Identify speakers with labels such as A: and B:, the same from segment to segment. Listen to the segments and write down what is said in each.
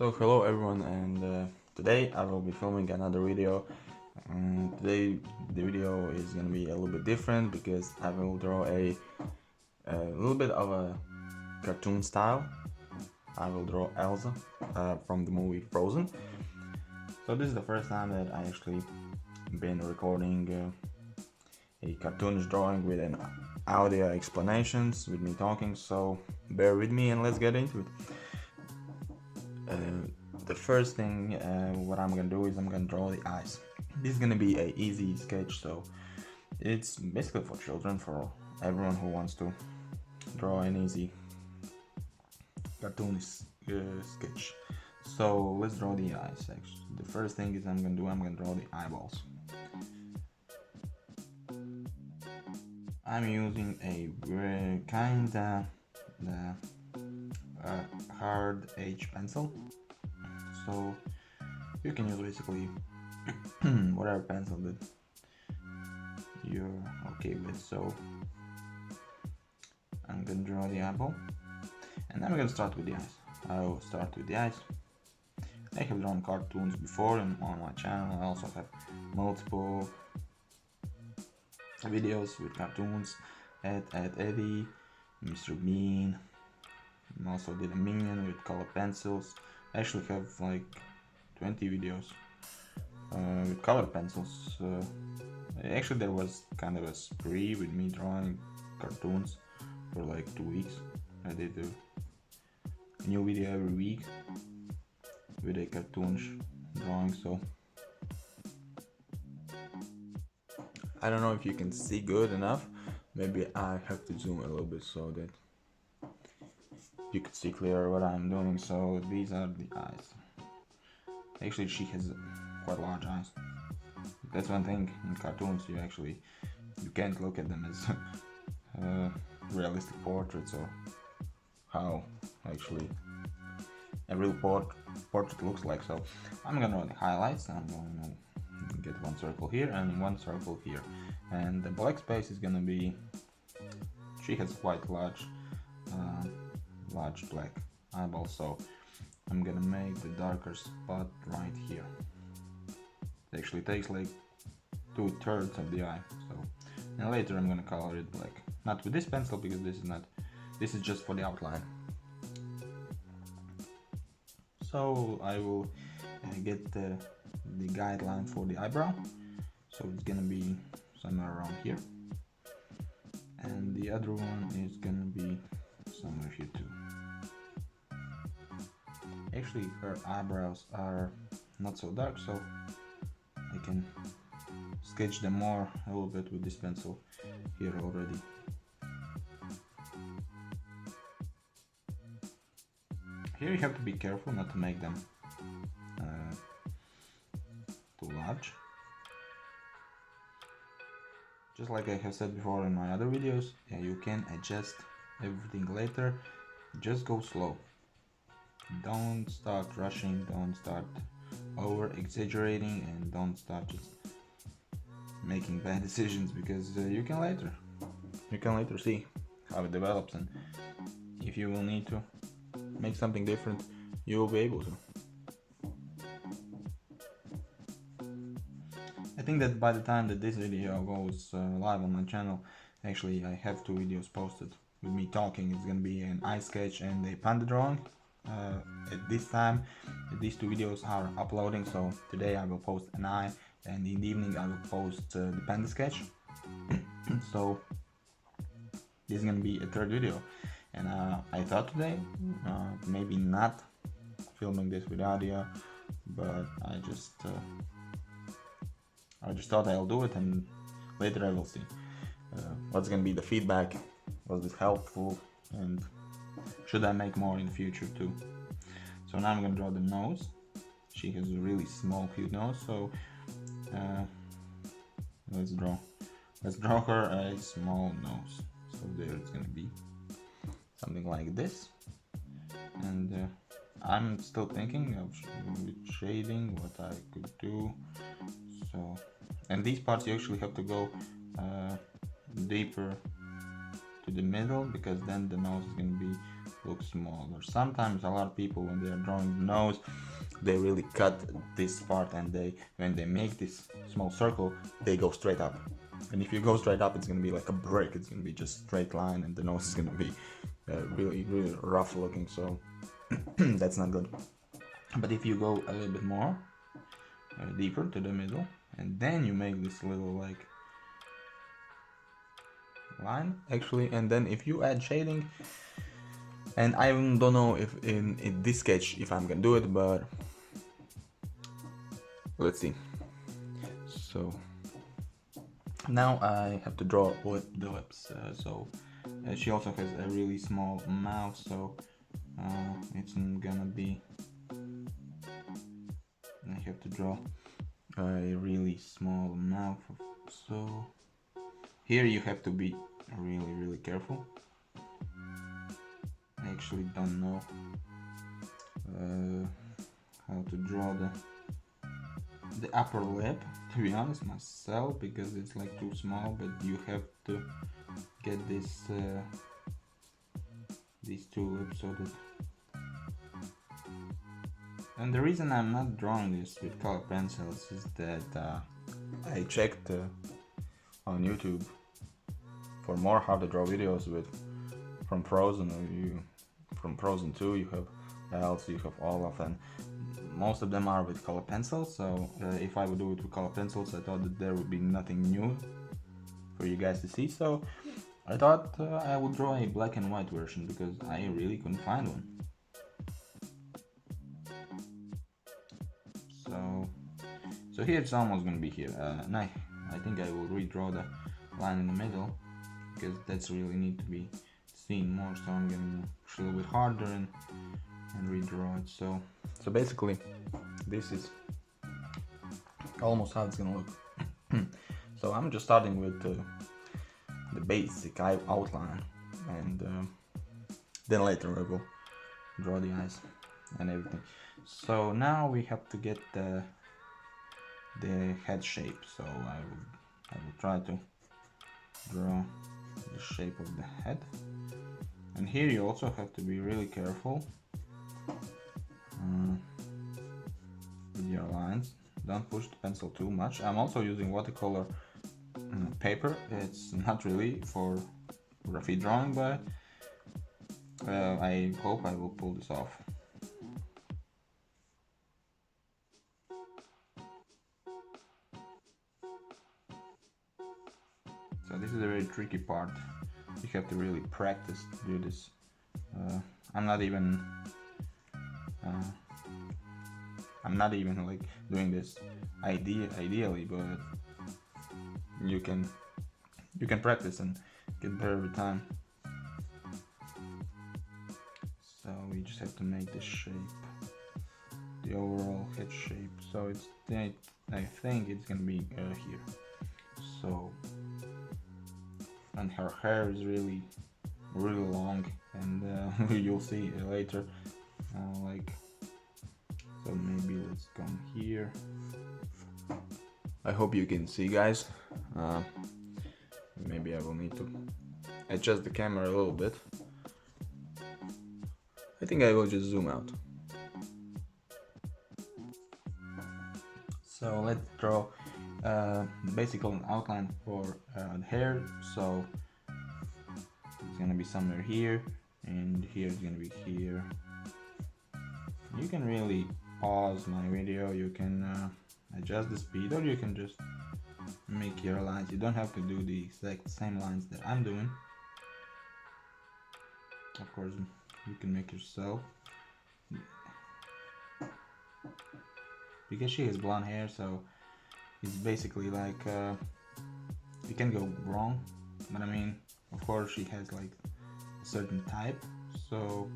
A: So hello everyone, and today I will be filming another video. Today the video is gonna be a little bit different because I will draw a little bit of a cartoon style. I will draw Elsa from the movie Frozen. So this is the first time that I actually been recording a cartoonish drawing with an audio explanations with me talking. So bear with me and let's get into it. The first thing what I'm gonna do is I'm gonna draw the eyes. This is gonna be a easy sketch, so it's basically for children, for everyone who wants to draw an easy cartoonish sketch. So let's draw the eyes. Actually, the first thing is I'm gonna draw the eyeballs. I'm using a kinda hard H pencil, so you can use basically whatever pencil that you're okay with. So I'm gonna draw the eyeball, and then we're gonna start with the eyes. I will start with the eyes. I have drawn cartoons before on my channel. I also have multiple videos with cartoons at Eddie, Mr. Bean. I also did a minion with color pencils. I actually have like 20 videos with color pencils. Actually there was kind of a spree with me drawing cartoons for like 2 weeks. I did a new video every week with a cartoon drawing, so I don't know if you can see good enough. Maybe I have to zoom a little bit so that you can see clearer what I'm doing. So these are the eyes. Actually she has quite large eyes. That's one thing in cartoons, you can't look at them as realistic portraits or how actually a real portrait looks like. So I'm gonna draw the highlights. I'm going to get one circle here and one circle here, and the black space is gonna be, she has quite large black eyeball, so I'm gonna make the darker spot right here. It actually takes like 2/3 of the eye. So, and later I'm gonna color it black. Not with this pencil because this is just for the outline. So I will get the guideline for the eyebrow. So it's gonna be somewhere around here, and the other one is gonna be somewhere here too. Actually her eyebrows are not so dark, so I can sketch them more a little bit with this pencil here already. Here you have to be careful not to make them too large. Just like I have said before in my other videos, you can adjust everything later. Just go slow. Don't start rushing, don't start over exaggerating, and don't start just making bad decisions, because you can later see how it develops, and if you will need to make something different, you will be able to. I think that by the time that this video goes live on my channel, actually I have 2 videos posted with me talking. It's gonna be an eye sketch and a panda drawing. At this time these 2 videos are uploading, so today I will post an eye, and in the evening I will post the panda sketch. So this is gonna be a 3rd video, and I thought today maybe not filming this with audio, but I just thought I'll do it, and later I will see what's gonna be the feedback. Was this helpful, and should I make more in the future too? So now I'm gonna draw the nose. She has a really small cute nose, so let's draw her a small nose. So there it's gonna be something like this, and I'm still thinking of shading what I could do. So, and these parts you actually have to go deeper to the middle, because then the nose is gonna be look smaller. Sometimes a lot of people, when they are drawing the nose, they really cut this part, and when they make this small circle, they go straight up. And if you go straight up, it's gonna be like a brick. It's gonna be just straight line, and the nose is gonna be really rough looking. So that's not good. But if you go a little bit more deeper to the middle, and then you make this little like line actually, and then if you add shading, and I don't know if in this sketch if I'm gonna do it, but let's see. So now I have to draw the lips. She also has a really small mouth, so it's gonna be, I have to draw a really small mouth. So here you have to be really careful. I actually don't know how to draw the upper lip, to be honest, myself, because it's like too small. But you have to get this these two lips, so that. And the reason I'm not drawing this with color pencils is that I checked on YouTube for more how to draw videos from Frozen, from Frozen 2. You have Elsa, you have Olaf, and most of them are with color pencils. So if I would do it with color pencils, I thought that there would be nothing new for you guys to see. So I thought I would draw a black and white version, because I really couldn't find one. So here it's almost gonna be here, and I think I will redraw the line in the middle, because that's really need to be seen more. So I'm gonna push a little bit harder and redraw it. So basically this is almost how it's gonna look. So I'm just starting with the basic outline, and then later I will draw the eyes and everything. So now we have to get the head shape. So I will try to draw the shape of the head, and here you also have to be really careful with your lines. Don't push the pencil too much. I'm also using watercolor paper. It's not really for graffiti drawing, but I hope I will pull this off. So this is a very tricky part. You have to really practice to do this. I'm not even like doing this ideally, but you can practice and get better every time. So we just have to make the shape, the overall head shape. So it's I think it's gonna be here. So, and her hair is really long, and you'll see later. So maybe let's come here. I hope you can see, guys. Maybe I will need to adjust the camera a little bit. I think I will just zoom out. So let's draw basic outline for the hair. So it's gonna be somewhere here, and here is gonna be here. You can really pause my video, you can adjust the speed, or you can just make your lines. You don't have to do the exact same lines that I'm doing. Of course, you can make yourself, because she has blonde hair, so it's basically like you can go wrong, but I mean, of course she has like a certain type, so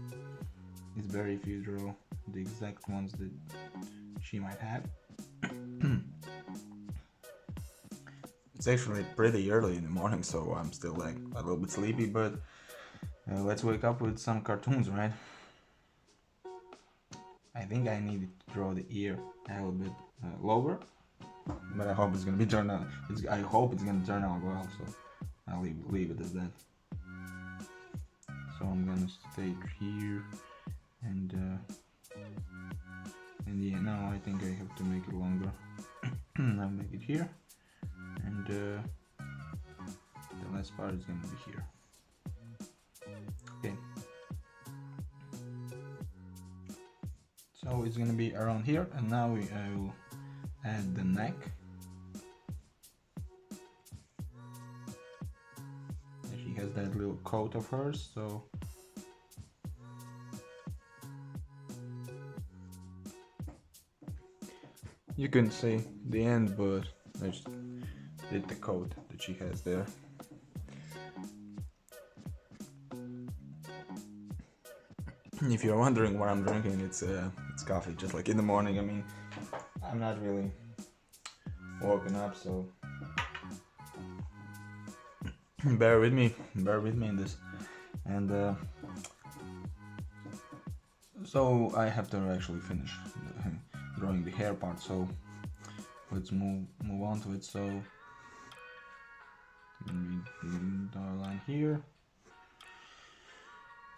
A: it's better if you draw the exact ones that she might have. It's actually pretty early in the morning, so I'm still like a little bit sleepy, but let's wake up with some cartoons, right? I think I need to draw the ear a little bit lower, but I hope it's gonna turn out well, so I'll leave it as that. so I'm gonna stay here, and yeah, now I think I have to make it longer. I'll make it here, and the last part is gonna be here. Okay, so it's gonna be around here, and now I will add the neck. She has that little coat of hers, so you can see the end, but I just did the coat that she has there. If you're wondering what I'm drinking, it's coffee, just like in the morning. I mean, I'm not really woken up, so bear with me in this. And so I have to actually finish drawing the hair part, so let's move on to it. So draw a line here.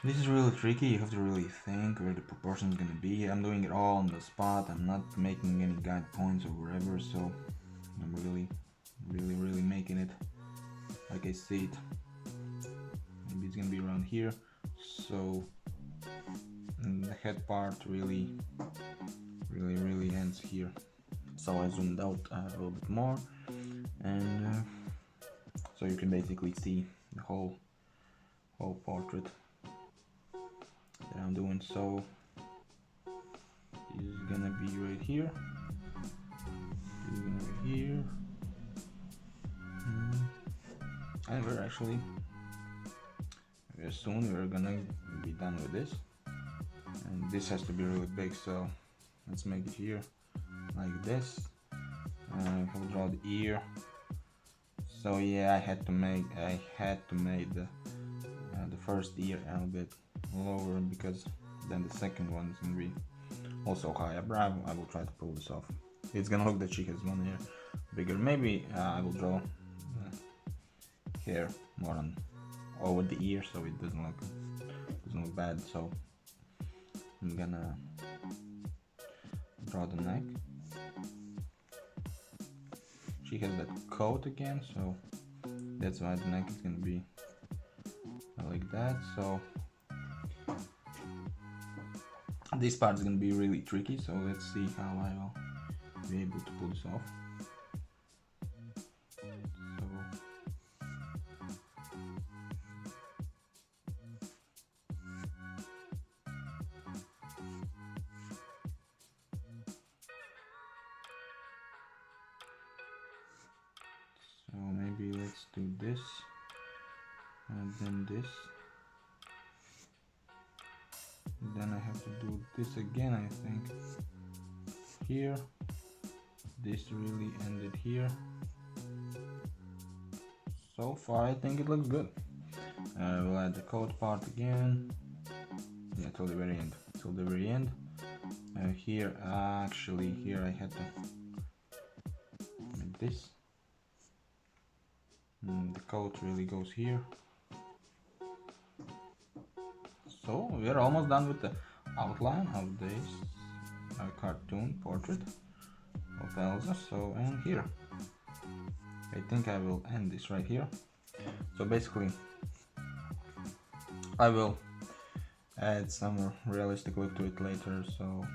A: This is really tricky. You have to really think where the proportion is gonna be. I'm doing it all on the spot. I'm not making any guide points or wherever, so I'm really making it like I see it. Maybe it's gonna be around here. So the head part really ends here. So I zoomed out a little bit more, and so you can basically see the whole portrait that I'm doing. So this is gonna be right here. This is gonna be here, and we're actually very soon we're gonna be done with this. And this has to be really big, so let's make it here like this. I'll draw the ear. So yeah, I had to make the first ear a little bit lower, because then the second one is gonna be also higher. But I will try to pull this off. It's gonna look that she has one ear bigger. Maybe I will draw hair more on over the ear, so it doesn't look bad. So I'm gonna draw the neck. She has that coat again, so that's why the neck is gonna be like that. So this part is gonna be really tricky, so let's see how I will be able to pull this off. So maybe let's do this, and then this. Then I have to do this again, I think. Here. This really ended here. So far I think it looks good. We'll add the coat part again. Yeah, till the very end. Here, actually, here I had to make this. The coat really goes here. So we're almost done with the outline of this cartoon portrait of Elsa. So, and here, I think I will end this right here. So basically, I will add some realistic look to it later. So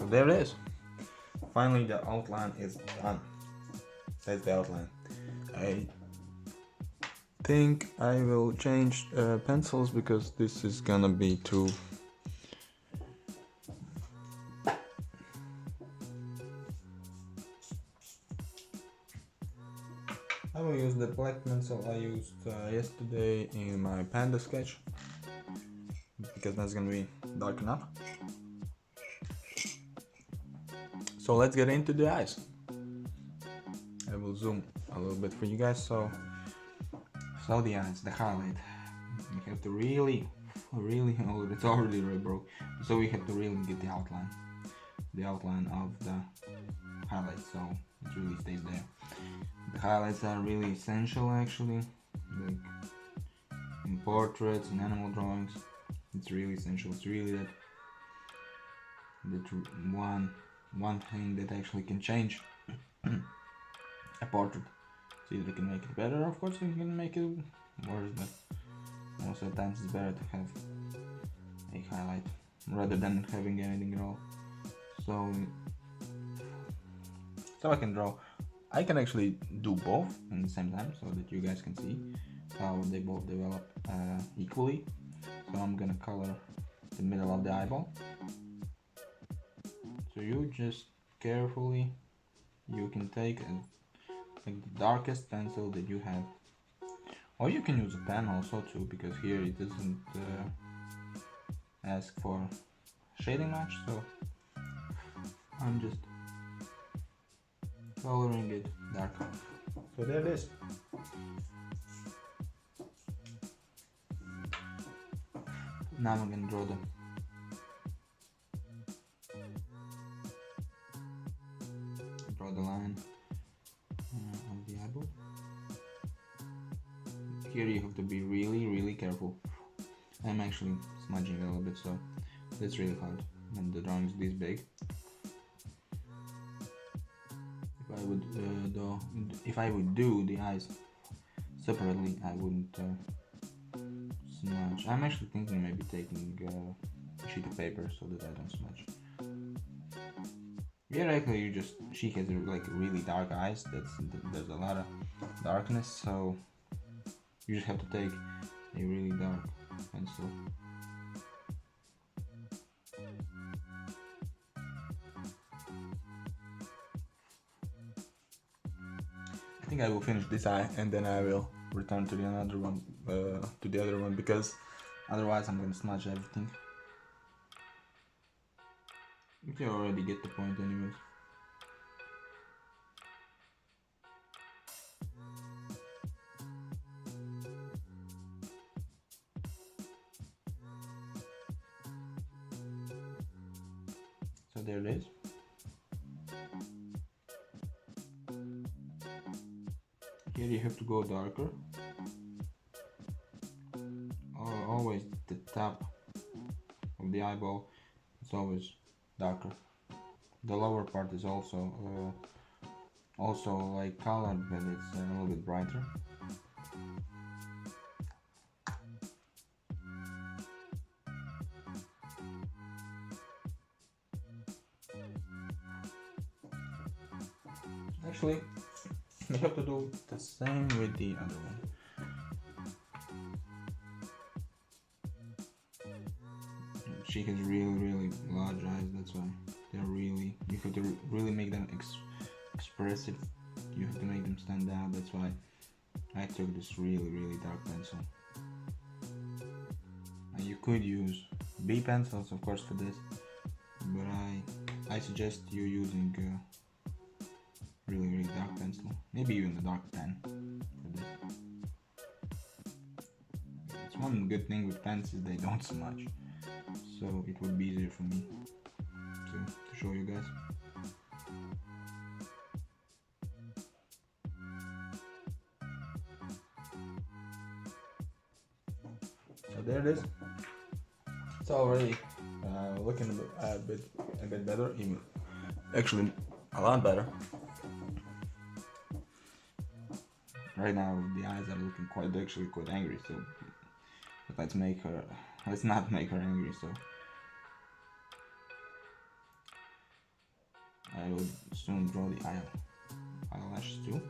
A: there it is. Finally, the outline is done. That's the outline. I think I will change pencils, because this is gonna be too I will use the black pencil I used yesterday in my panda sketch, because that's gonna be dark enough. So let's get into the eyes. I will zoom a little bit for you guys. So the eyes, the highlight. You have to really, oh, it's already really broke. So we have to really get the outline of the highlights, so it really stays there. The highlights are really essential, actually. Like, in portraits and animal drawings, it's really essential. It's really that one thing that actually can change a portrait. So either you can make it better, of course you can make it worse, but most of the times it's better to have a highlight rather than having anything at all. So I can draw. I can actually do both at the same time so that you guys can see how they both develop equally. So I'm gonna color the middle of the eyeball. So you just carefully, you can take like the darkest pencil that you have, or you can use a pen also too, because here it doesn't ask for shading much, so I'm just coloring it darker. So there it is. Now I'm gonna draw the line of the eyeball. Here you have to be really careful. I'm actually smudging a little bit, so that's really hard when the drawing is this big. If I would do the eyes separately, I wouldn't smudge. I'm actually thinking maybe taking a sheet of paper so that I don't smudge. Yeah, actually, she has like really dark eyes. There's a lot of darkness, so you just have to take a really dark pencil. I think I will finish this eye and then I will return to the other one, because otherwise I'm gonna smudge everything. You already get the point anyways. So there it is. Here you have to go darker. Always the top of the eyeball is always darker. The lower part is also like colored, but it's a little bit brighter. Actually, we have to do the same with the other one. She has really large eyes, that's why they're really, you have to really make them expressive. You have to make them stand out. That's why I took this really dark pencil. And you could use B pencils, of course, for this, but I suggest you using really dark pencil, maybe even a dark pen for this. It's one good thing with pens is they don't smudge, so it would be easier for me to show you guys. So there it is. It's already looking a bit better, even actually a lot better. Right now the eyes are looking quite angry, so let's not make her angry. So I will soon draw the eyelashes too.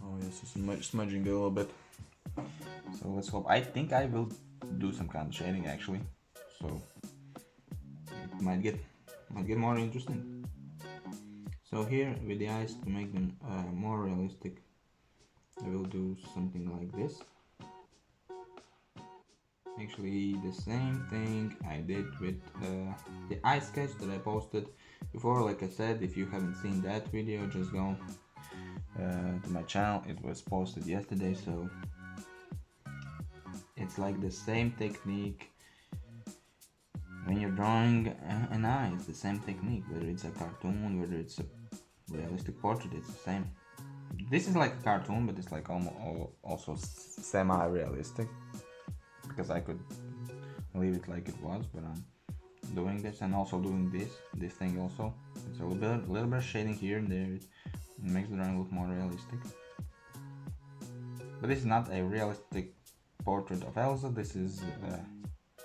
A: Oh yes, it's smudging a little bit. So let's hope. I think I will do some kind of shading actually, so it might get more interesting. So here with the eyes, to make them more realistic, I will do something like this. Actually the same thing I did with the eye sketch that I posted before. Like I said, if you haven't seen that video, just go to my channel. It was posted yesterday, so it's like the same technique. When you're drawing an eye, it's the same technique, whether it's a cartoon, whether it's a realistic portrait, it's the same. This is like a cartoon, but it's like almost also semi-realistic, because I could leave it like it was, but I'm doing this and also doing this thing also. It's a little bit of shading here and there. It makes the drawing look more realistic. But this is not a realistic portrait of Elsa. This is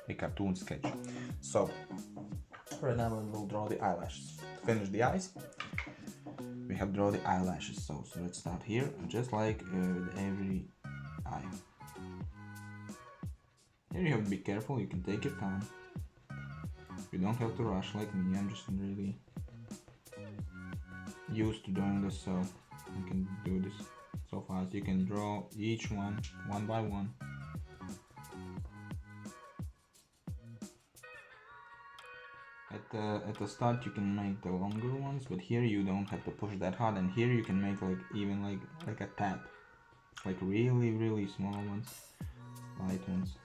A: a cartoon sketch. So right now we will draw the eyelashes. To finish the eyes, we have draw the eyelashes. So let's start here, just like with every eye. Here you have to be careful. You can take your time. You don't have to rush like me. I'm just really used to doing this, so you can do this so fast. You can draw each one by one. At the start you can make the longer ones, but here you don't have to push that hard, and here you can make like even like a tap, like really small ones, light ones.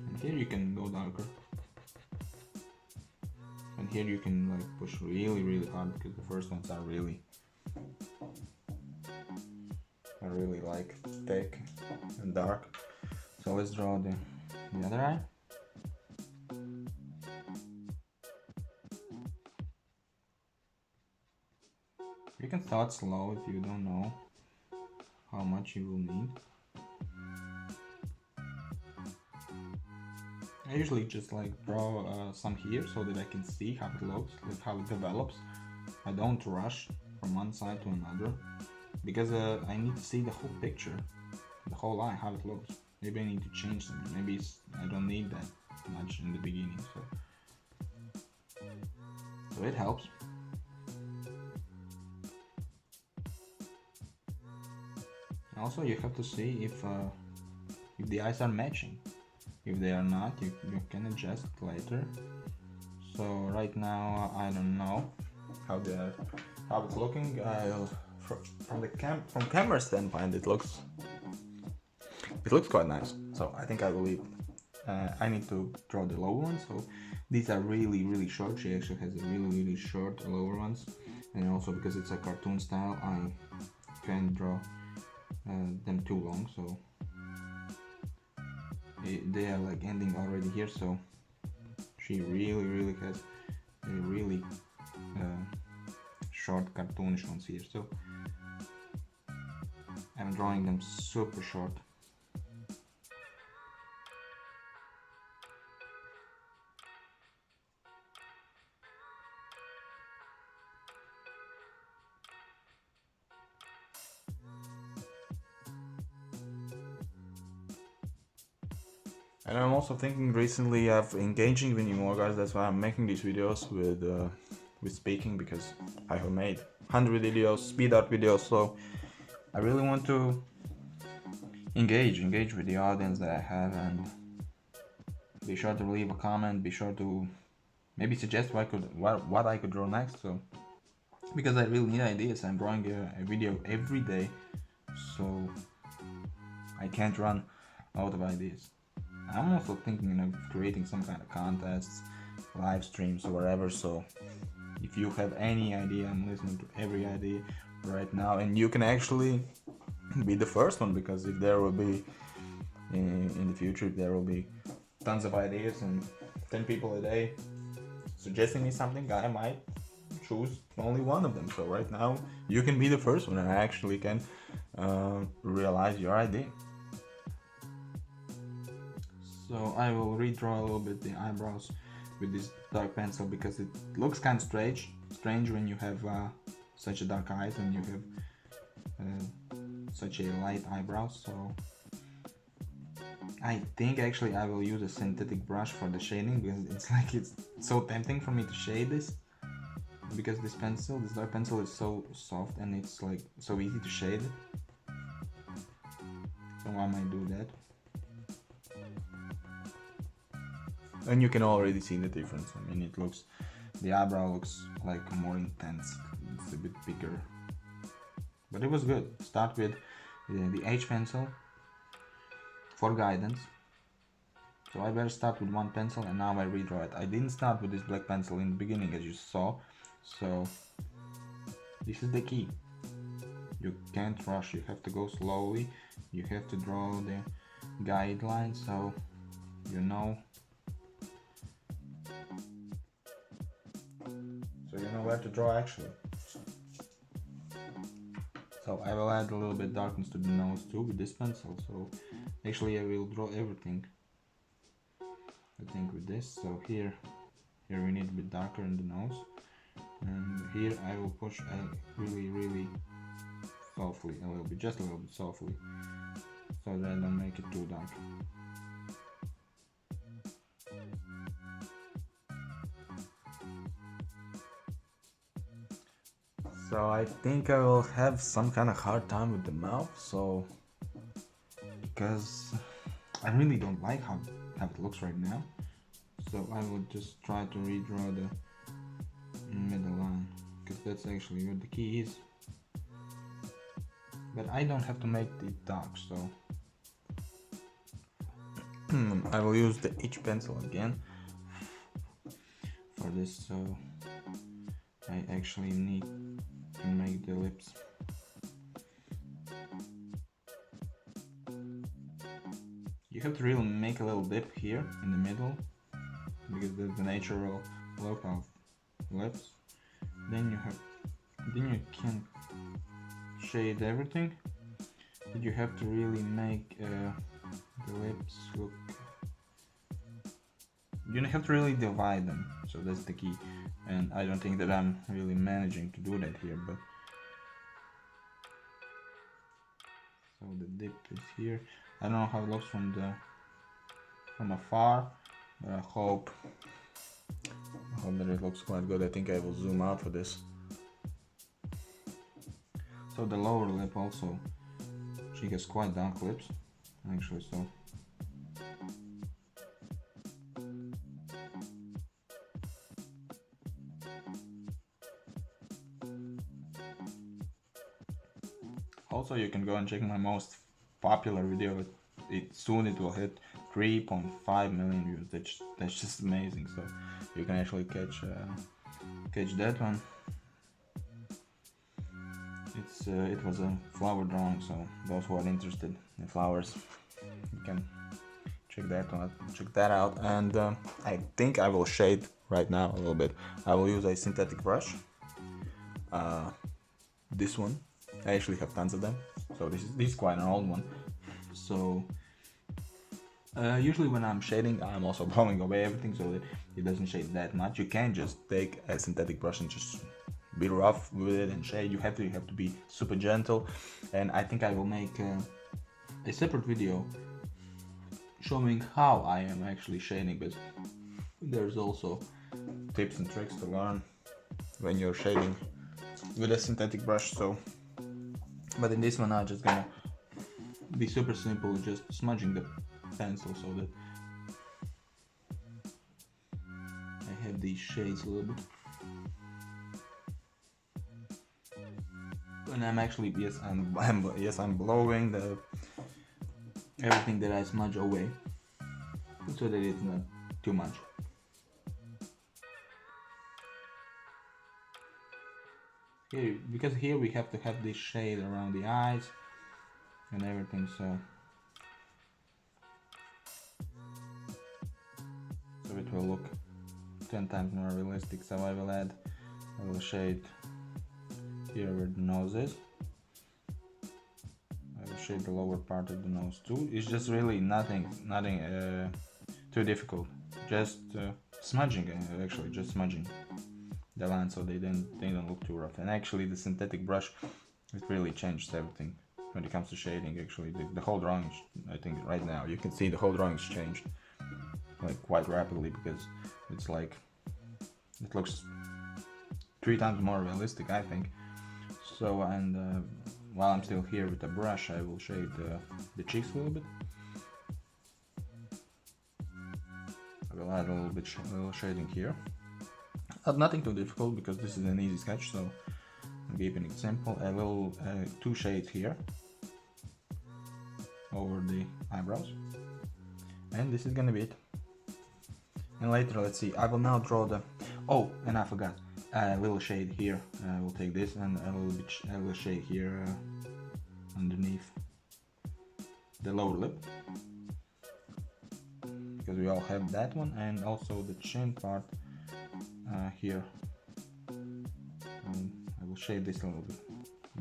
A: And here you can go darker. And here you can like push really hard, because the first ones are really like thick and dark. So let's draw the other eye. You can start slow if you don't know how much you will need. I usually just like draw some here so that I can see how it looks, like how it develops. I don't rush from one side to another, because I need to see the whole picture, the whole eye, how it looks. Maybe I need to change something. Maybe I don't need that much in the beginning, so it helps. Also, you have to see if the eyes are matching. If they are not, you can adjust later. So right now I don't know how it's looking. From camera standpoint, it looks quite nice. So I think I will leave. I need to draw the lower ones. So these are really short. She actually has a really short lower ones, and also because it's a cartoon style, I can't draw them too long. So they are like ending already here. So she really has a really short cartoonish ones here. So I'm drawing them super short. And I'm also thinking recently of engaging with you more guys. That's why I'm making these videos with speaking, because I have made 100 videos, speed art videos. So I really want to engage with the audience that I have, and be sure to leave a comment. Be sure to maybe suggest what I could draw next. So because I really need ideas. I'm drawing a video every day, so I can't run out of ideas. I'm also thinking of creating some kind of contests, live streams or whatever. So if you have any idea, I'm listening to every idea right now, and you can actually be the first one, because if there will be in the future, there will be tons of ideas and 10 people a day suggesting me something, I might choose only one of them. So right now you can be the first one, and I actually can realize your idea. So I will redraw a little bit the eyebrows with this dark pencil, because it looks kind of strange when you have such a dark eyes and you have such a light eyebrows. So I think actually I will use a synthetic brush for the shading, because it's so tempting for me to shade this, because this dark pencil is so soft and it's like so easy to shade it. So I might do that. And you can already see the difference. I mean, the eyebrow looks like more intense. It's a bit bigger. But it was good. Start with the H pencil for guidance. So I better start with one pencil, and now I redraw it. I didn't start with this black pencil in the beginning, as you saw. So this is the key. You can't rush, you have to go slowly, you have to draw the guidelines so you know. So you know where to draw actually. So I will add a little bit darkness to the nose too with this pencil. So actually I will draw everything, I think, with this. So here we need a bit darker in the nose, and here I will push really softly, a little bit, just a little bit softly, so that I don't make it too dark. So I think I will have some kind of hard time with the mouth, so because I really don't like how it looks right now. So I will just try to redraw the middle line, because that's actually where the key is. But I don't have to make it dark, so I will use the H pencil again for this. So I actually need to make the lips. You have to really make a little dip here in the middle, because that's the natural look of lips. Then you can shade everything, but you have to really make the lips look. You have to really divide them, so that's the key. And I don't think that I'm really managing to do that here, but so the dip is here. I don't know how it looks from afar, but I hope that it looks quite good. I think I will zoom out for this. So the lower lip also, she has quite dark lips actually, so also you can go and check my most popular video. Soon it will hit 3.5 million views. That's just amazing. So you can actually catch that one. It was a flower drawing, so those who are interested in flowers, you can check that out. And I think I will shade right now a little bit. I will use a synthetic brush. This one, I actually have tons of them. So this is quite an old one. So usually when I'm shading, I'm also blowing away everything so that it doesn't shade that much. You can just take a synthetic brush and just be rough with it and shade. You have to be super gentle. And I think I will make a separate video showing how I am actually shading, but there's also tips and tricks to learn when you're shading with a synthetic brush. So, but in this one I'm just gonna be super simple, just smudging the pencil so that I have these shades a little bit. And I'm actually, I'm blowing everything that I smudge away, so that it's not too much. Because here we have to have this shade around the eyes and everything, so it will look 10 times more realistic. So I will shade here where the nose is. I will shade the lower part of the nose too. It's just really nothing too difficult. Just smudging, actually, just smudging the line so they don't look too rough. And actually, the synthetic brush, it really changed everything when it comes to shading. Actually, the whole drawing, I think right now you can see the whole drawing's changed like quite rapidly, because it's like it looks 3 times more realistic, I think. So, and while I'm still here with the brush, I will shade the cheeks a little bit. I will add a little shading here. Nothing too difficult, because this is an easy sketch, so I'm keeping it simple. A little 2 shades here over the eyebrows, and this is gonna be it. And later, let's see, I will now draw the, oh, and I forgot, a little shade here. I will take this and a little shade here underneath the lower lip, because we all have that one, and also the chin part here. I will shade this a little bit.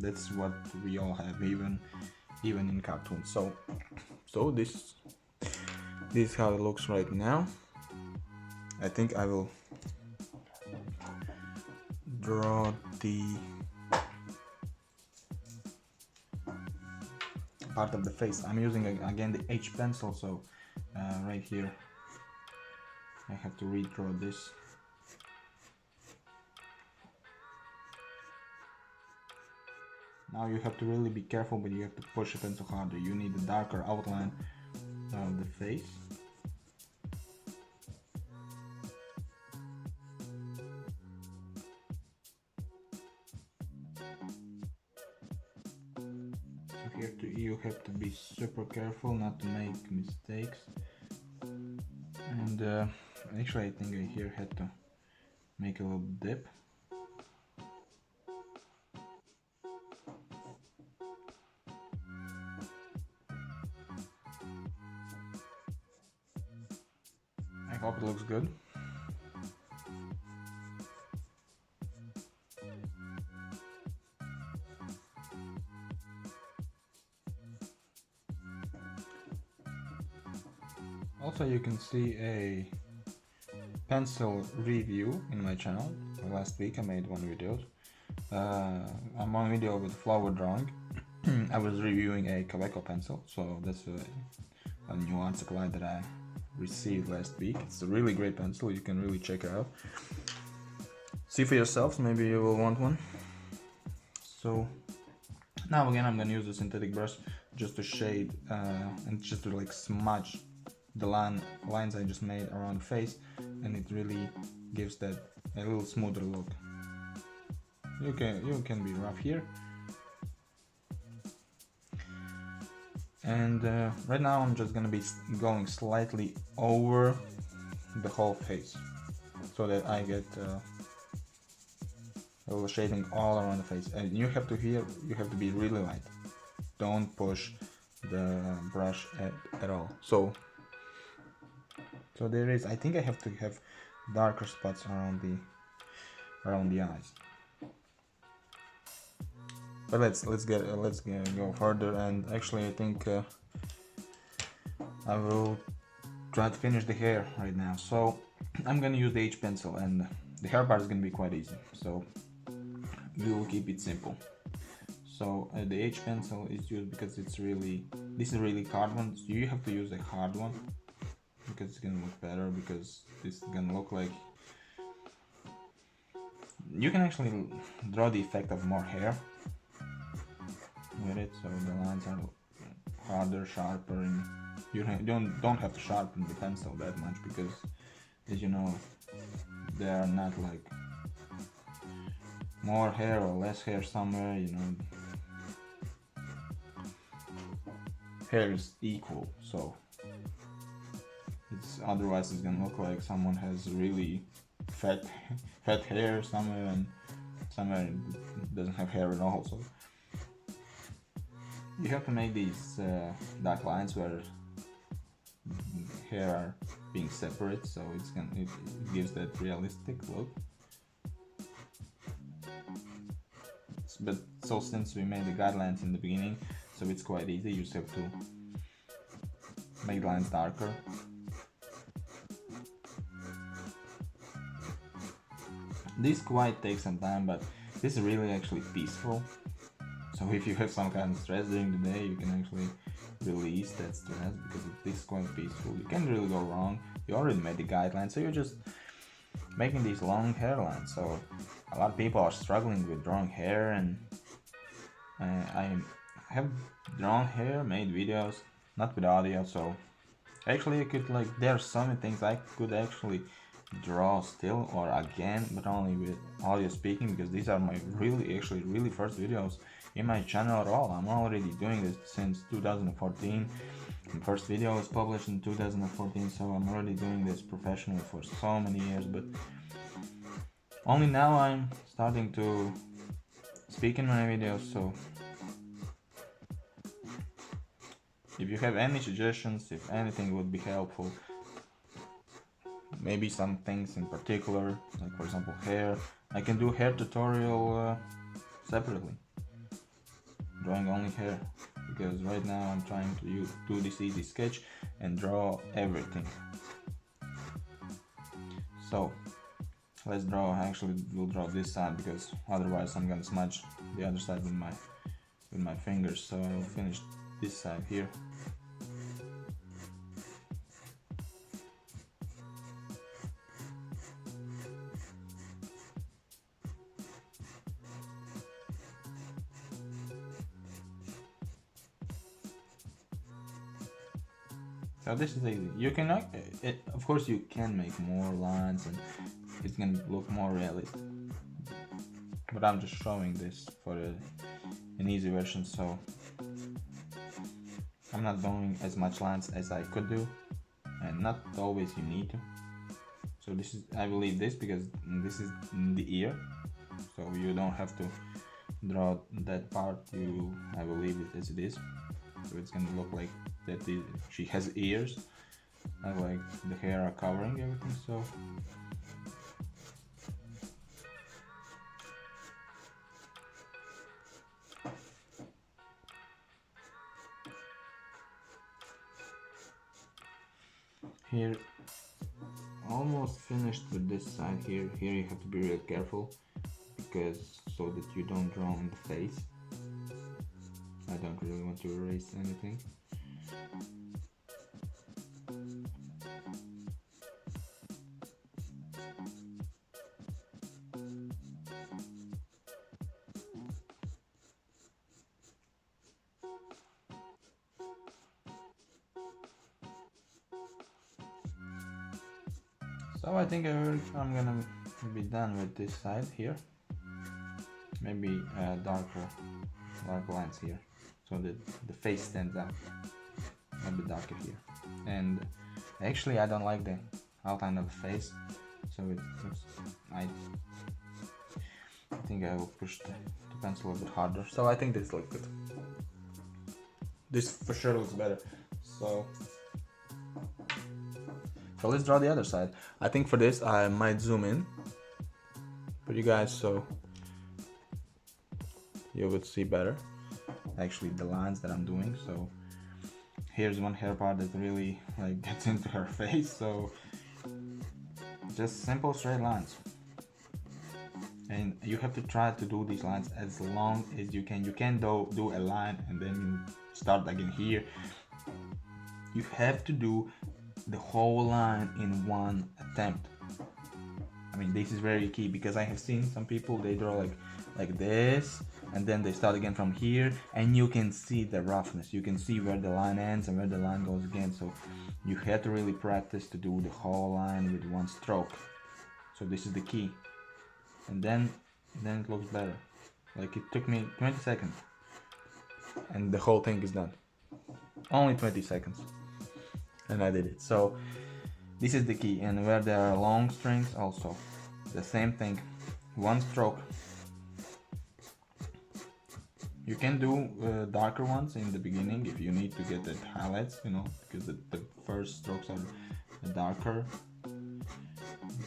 A: That's what we all have, even in cartoons. So this is how it looks right now. I think I will draw the part of the face. I'm using again the H pencil, so right here I have to redraw this. Now you have to really be careful, but you have to push the pencil harder. You need a darker outline of the face. So here you have to be super careful not to make mistakes. And actually I think I here had to make a little dip. I hope it looks good. Also, you can see a pencil review in my channel. Last week I made one video. I'm one video with flower drawing. I was reviewing a Kaweco pencil, so that's a new art supply that I received last week. It's a really great pencil, you can really check it out. See for yourselves, maybe you will want one. So now again I'm gonna use a synthetic brush just to shade and just to like smudge the lines I just made around the face, and it really gives that a little smoother look. You can be rough here. And right now I'm just gonna be going slightly over the whole face, so that I get a little shading all around the face. And you have to be really light. Don't push the brush at all. So there is, I think I have to have darker spots around the eyes. But let's go further, and actually I think I will try to finish the hair right now. So I'm gonna use the H pencil, and the hair part is gonna be quite easy, so we will keep it simple. So the H pencil is used because this is really hard one. So you have to use a hard one because it's gonna look better, because this is gonna look like you can actually draw the effect of more hair with it, so the lines are harder, sharper, and you don't have to sharpen the pencil that much, because as you know they are not like more hair or less hair somewhere, you know, hair is equal, so otherwise it's gonna look like someone has really fat hair somewhere, and somewhere it doesn't have hair at all. So you have to make these dark lines where hair are being separate, so it gives that realistic look. But so since we made the guidelines in the beginning, so it's quite easy. You just have to make the lines darker. This quite takes some time, but this is really actually peaceful. So if you have some kind of stress during the day, you can actually release that stress, because this is quite peaceful. You can't really go wrong. You already made the guidelines, so you're just making these long hairlines. So a lot of people are struggling with drawing hair, and I have drawn hair, made videos, not with audio, so actually I could there are so many things I could actually draw still or again, but only with audio speaking, because these are my really first videos in my channel at all. I'm already doing this since 2014. The first video was published in 2014, so I'm already doing this professionally for so many years, but only now I'm starting to speak in my videos. So If you have any suggestions, if anything would be helpful, maybe some things in particular, like for example hair, I can do hair tutorial separately, drawing only hair, because right now I'm trying to do this easy sketch and draw everything. So let's draw. Actually we'll draw this side, because otherwise I'm gonna smudge the other side with my fingers. So I'll finish this side here. So this is easy. You cannot, of course you can make more lines and it's gonna look more realistic, but I'm just showing this for an easy version, so I'm not doing as much lines as I could do, and not always you need to. So this is, I believe this, because this is the ear, so you don't have to draw that part, I believe it as it is. So it's gonna look like that she has ears, and like the hair are covering everything. So here, almost finished with this side here. Here you have to be real careful, because so that you don't draw on the face. I don't really want to erase anything. So I think I'm gonna be done with this side here. Maybe darker lines here, so that the face stands out. A bit darker here. And actually I don't like the outline of the face, so I think I will push the pencil a bit harder. So I think this looks good. This for sure looks better. So let's draw the other side. I think for this I might zoom in for you guys, so you would see better actually the lines that I'm doing. So here's one hair part that really like gets into her face, so just simple straight lines, and you have to try to do these lines as long as you can. You can't do a line and then you start again here. You have to do the whole line in one attempt. I mean, this is very key, because I have seen some people, they draw like this, and then they start again from here, and you can see the roughness. You can see where the line ends and where the line goes again. So you have to really practice to do the whole line with one stroke. So this is the key, and then it looks better. Like it took me 20 seconds and the whole thing is done. Only 20 seconds. And I did it. So this is the key. And where there are long strings, also the same thing, one stroke. You can do darker ones in the beginning if you need to get the highlights, you know, because the first strokes are darker,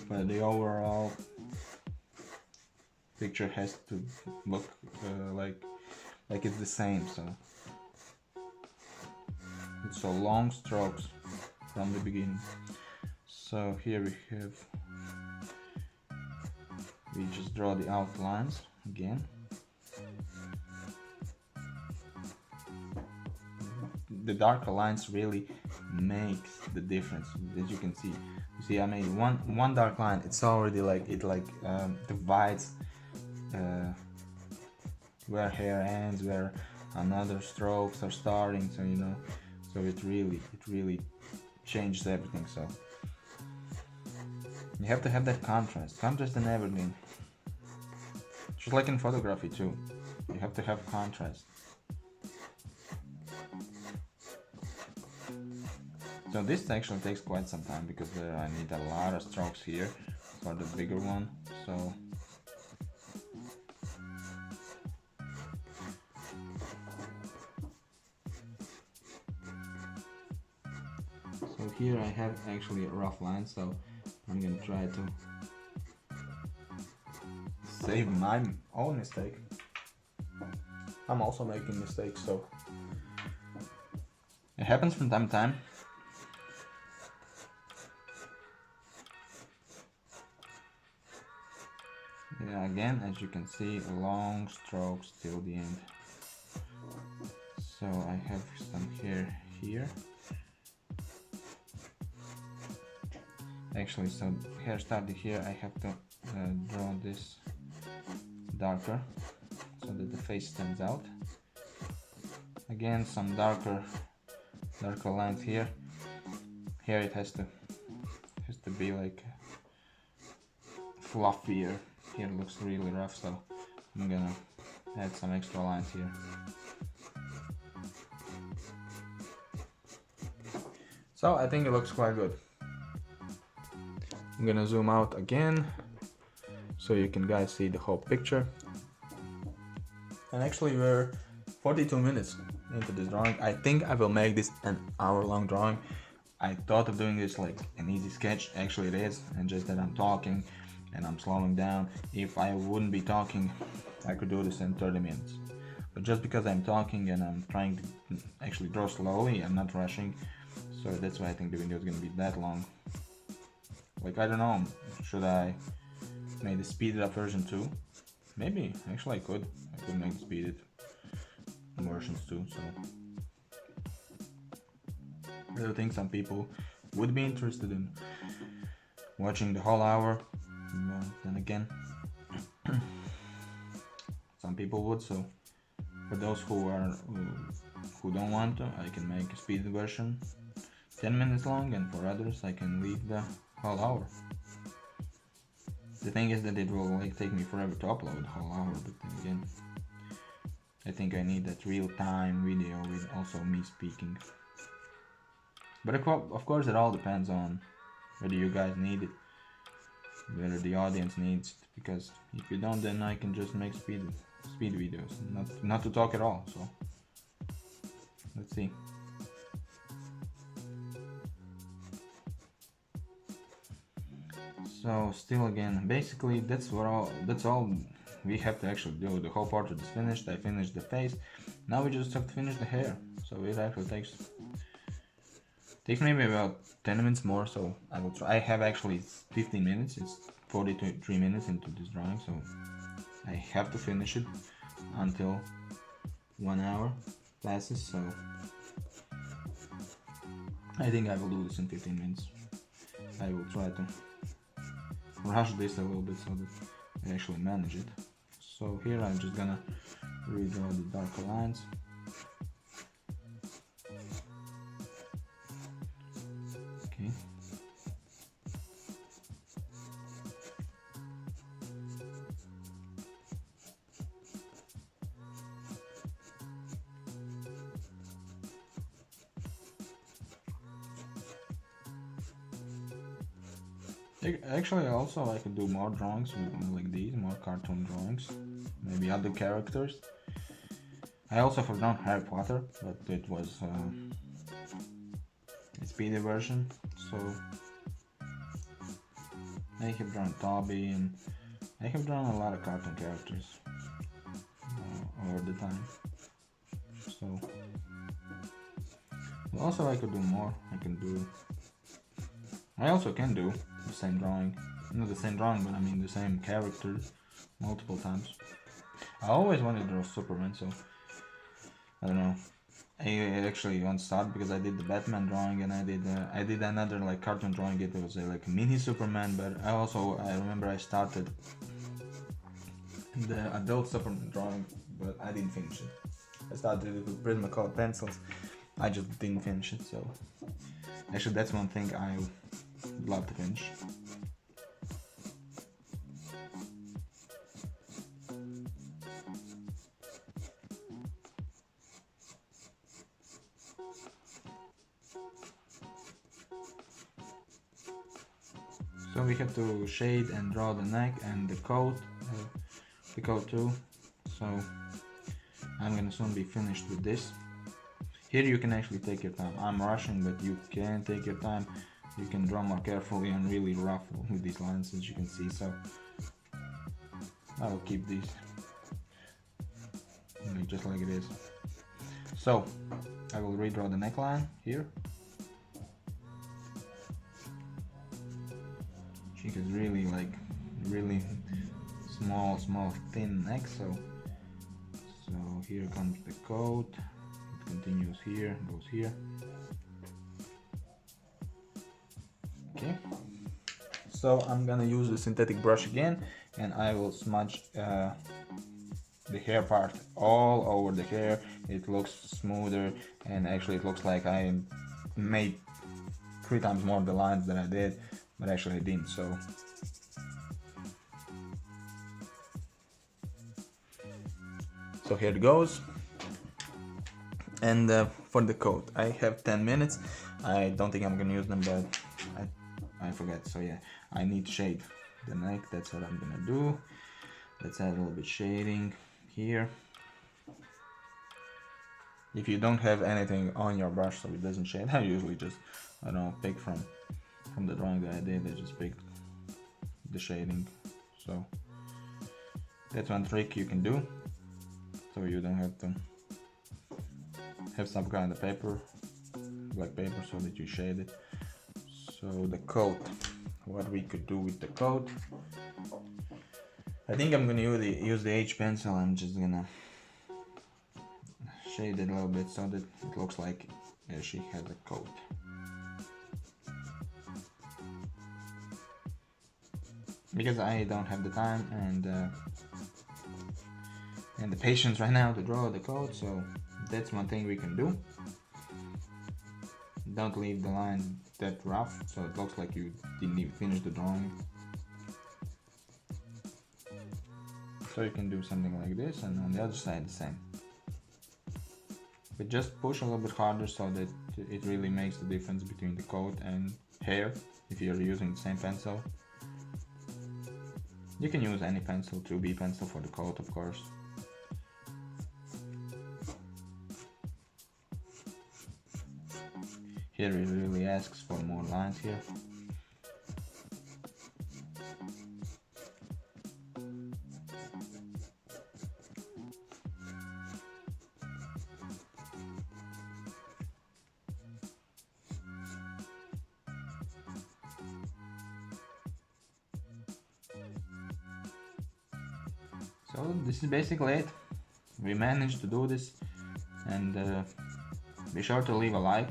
A: but the overall picture has to look like it's the same. So long strokes from the beginning. So here we just draw the outlines again. The darker lines really makes the difference, as you can see. You see, I made one dark line. It's already divides where hair ends, where another strokes are starting. So you know, so it really changes everything. So you have to have that contrast in everything. Just like in photography too, you have to have contrast. So this actually takes quite some time, because I need a lot of strokes here for the bigger one. So So here I have actually a rough line, so I'm gonna try to save my own mistake. I'm also making mistakes, so it happens from time to time. Yeah, again, as you can see, long strokes till the end. So I have some hair here. Actually, so hair started here. I have to draw this darker so that the face stands out. Again, some darker lines here. Here it has to be like fluffier. Here it looks really rough, so I'm gonna add some extra lines here. So I think it looks quite good. I'm gonna zoom out again so you can guys see the whole picture. And actually we're 42 minutes into this drawing. I think I will make this an hour-long drawing. I thought of doing this like an easy sketch. Actually it is, and just that I'm talking and I'm slowing down. If I wouldn't be talking, I could do this in 30 minutes. But just because I'm talking and I'm trying to actually draw slowly, I'm not rushing. So that's why I think the video is gonna be that long. Like, I don't know, should I make the speeded up version too? Maybe, actually I could make the speeded versions too, so. I do think some people would be interested in watching the whole hour, but then again, some people would, so for those who don't want to, I can make a speeded version 10 minutes long, and for others I can leave the whole hour. The thing is that it will like take me forever to upload the whole hour, but then again, I think I need that real-time video with also me speaking. But of course it all depends on whether you guys need it, whether the audience needs it, because if you don't, then I can just make speed videos, not to talk at all, so let's see. So still again, basically that's all we have to actually do. The whole portrait is finished. I finished the face. Now we just have to finish the hair. So it actually takes maybe about 10 minutes more. So I will try. I have actually 15 minutes. It's 43 minutes into this drawing, so I have to finish it until 1 hour passes. So I think I will do this in 15 minutes. I will try to rush this a little bit so that I actually manage it. So here I'm just gonna redraw the darker lines. Okay. Actually, also I could do more drawings like these, more cartoon drawings, maybe other characters. I also have drawn Harry Potter, but it was a speedy version, so I have drawn Toby, and I have drawn a lot of cartoon characters over the time. So also I could do more. I also can do the same drawing, not the same drawing, but I mean the same characters multiple times. I always wanted to draw Superman, so I don't know. I actually once started because I did the Batman drawing, and I did another like cartoon drawing. It was like a mini Superman, but I remember I started the adult Superman drawing, but I didn't finish it. I started it with Prismacolor pencils. I just didn't finish it, so actually that's one thing I would love to finish. So we have to shade and draw the neck and the coat too. So I'm gonna soon be finished with this. Here you can actually take your time. I'm rushing, but you can take your time. You can draw more carefully and really rough with these lines, as you can see. So I will keep these just like it is. So I will redraw the neckline here. She has really small thin neck. So here comes the coat. It continues here, goes here. Okay. So I'm gonna use the synthetic brush again, and I will smudge the hair part all over the hair. It looks smoother, and actually it looks like I made 3 times more the lines than I did, but actually I didn't. So here it goes. And for the coat, I have 10 minutes. I don't think I'm gonna use them, but I forget. So yeah, I need to shade the neck. That's what I'm gonna do. Let's add a little bit shading here. If you don't have anything on your brush so it doesn't shade, I usually just, I don't know, pick from the drawing that I did. I just picked the shading. So that's one trick you can do, so you don't have to have some kind of paper, black paper, so that you shade it. So the coat, what we could do with the coat, I think I'm gonna use the H pencil. I'm just gonna shade it a little bit so that it looks like she has a coat. Because I don't have the time and the patience right now to draw the coat, so that's one thing we can do. Don't leave the line that rough, so it looks like you didn't even finish the drawing. So you can do something like this, and on the other side the same. But just push a little bit harder so that it really makes the difference between the coat and hair if you're using the same pencil. You can use any pencil, 2B pencil for the coat, of course. Here it really asks for more lines here. So this is basically it. We managed to do this, and be sure to leave a like.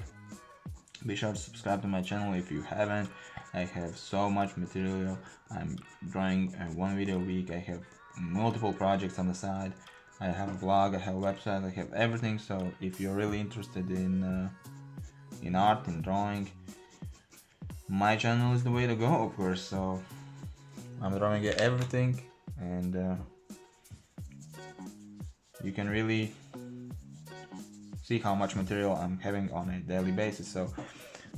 A: Be sure to subscribe to my channel if you haven't. I have so much material. I'm drawing 1 video a week. I have multiple projects on the side. I have a vlog, I have a website, I have everything. So if you're really interested in art, in drawing, my channel is the way to go, of course. So I'm drawing everything, and you can really see how much material I'm having on a daily basis. So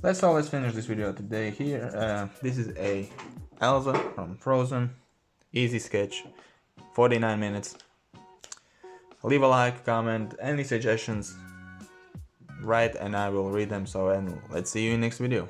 A: let's finish this video today here. This is a Elsa from Frozen, easy sketch, 49 minutes. Leave a like, comment, any suggestions, write, and I will read them. So, and let's see you in next video.